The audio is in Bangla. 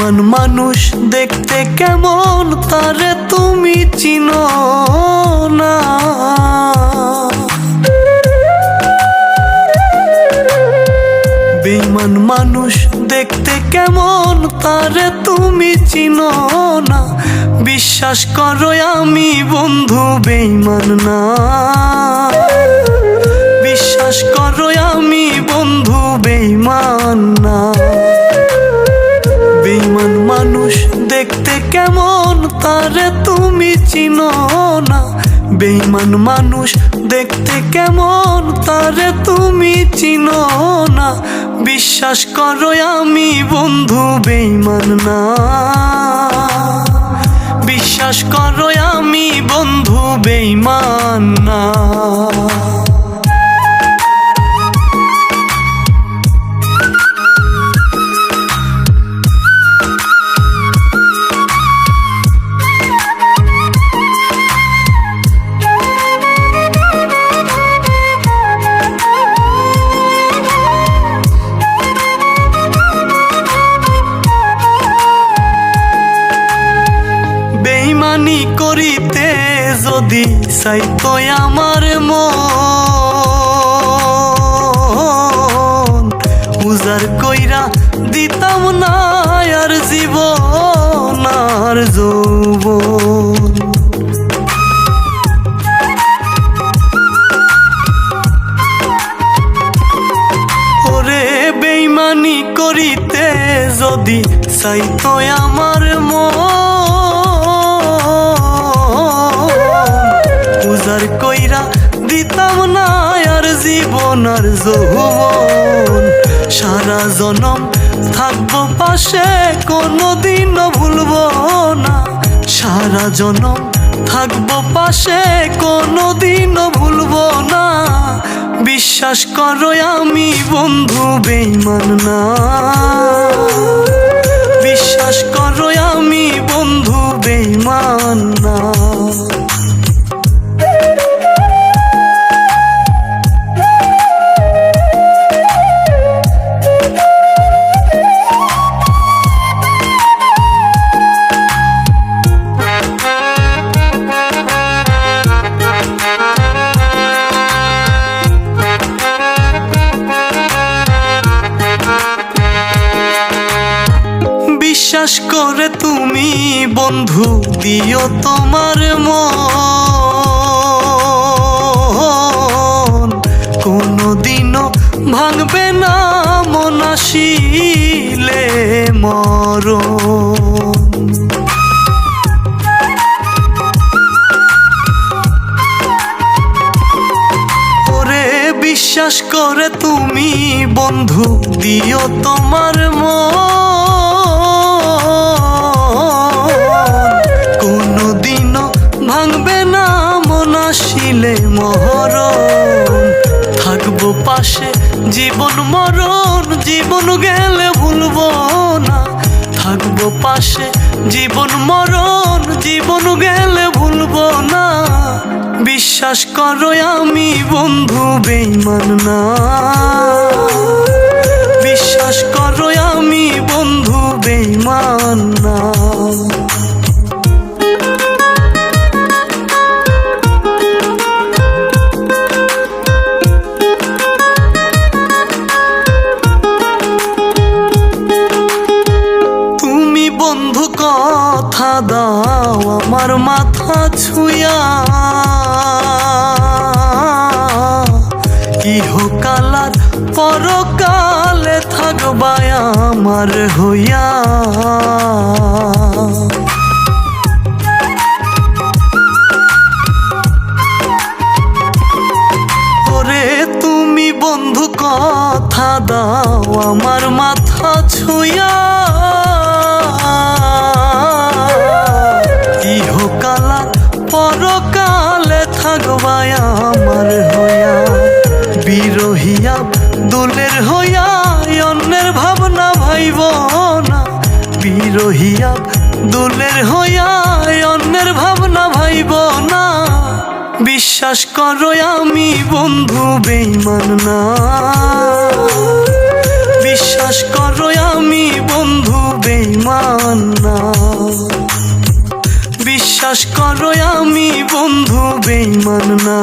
বেঈমান মানুষ দেখতে কেমন তারে তুমি চিনো না। বেঈমান মানুষ দেখতে কেমন তারে তুমি চিনো না। বিশ্বাস করো আমি বন্ধু বেঈমান না। বিশ্বাস করো আমি বন্ধু বেঈমান না। বেঈমান মানুষ দেখতে কেমন তারে তুমি চিনো না। বেঈমান মানুষ দেখতে কেমন তারে তুমি চিনো না। বিশ্বাস করো আমি বন্ধু বেঈমান না। বিশ্বাস করো আমি বন্ধু বেঈমান না। বেঈমানি করিতে যদি চাইতো আমার মন, উজাড় কইরা দিতাম না আর জীবন আর যৌবন। ওরে বেঈমানি করিতে যদি চাইতো আমার মন, উজাড় কইরা দিতাম না আর জীবন আর যৌবন। সারা জনম থাকবো পাশে কোনোদিনও ভুলবো না। সারা জনম থাকবো পাশে কোনোদিনও ভুলবো না। বিশ্বাস করো আমি বন্ধু বেঈমান না। বিশ্বাস করো আমি বন্ধু বেঈমান না। বিশ্বাস করে তুমি বন্ধু দিও তোমার মন, কোনোদিনও ভাঙবে না মন আসিলে মরণ। ওরে বিশ্বাস করে তুমি বন্ধু দিও তোমার মন, কোনোদিনও ভাঙবে না মন আসিলে মরণ। থাকবো পাশে জীবন মরণ, জীবন গেলে ভুলবো না। থাকবো পাশে জীবন মরণ, জীবন গেলে ভুলবো না। বিশ্বাস করো আমি বন্ধু বেঈমান না। বিশ্বাস করো আমি বন্ধু বেঈমান না। তুমি বন্ধু কথা দাও আমার মাথা ছুঁয়া, ইহকাল আর পরকালে থাকবা আমার হইয়া। ওরে তুমি বন্ধু কথা দাও আমার মাথা ছুঁয়া, ইহকাল আর পরকালে থাকবা আমার হইয়া। বিরহিয়া দুলের হইয়া অন্যের ভাবনা ভাইব না। বিরহিয়া দুলের হইয়া অন্যের ভাবনা ভাইব না। বিশ্বাস করো আমি বন্ধু বেঈমান না। বিশ্বাস করো আমি বন্ধু বেঈমান। বেইমান না। বিশ্বাস করো আমি বন্ধু বেইমান না।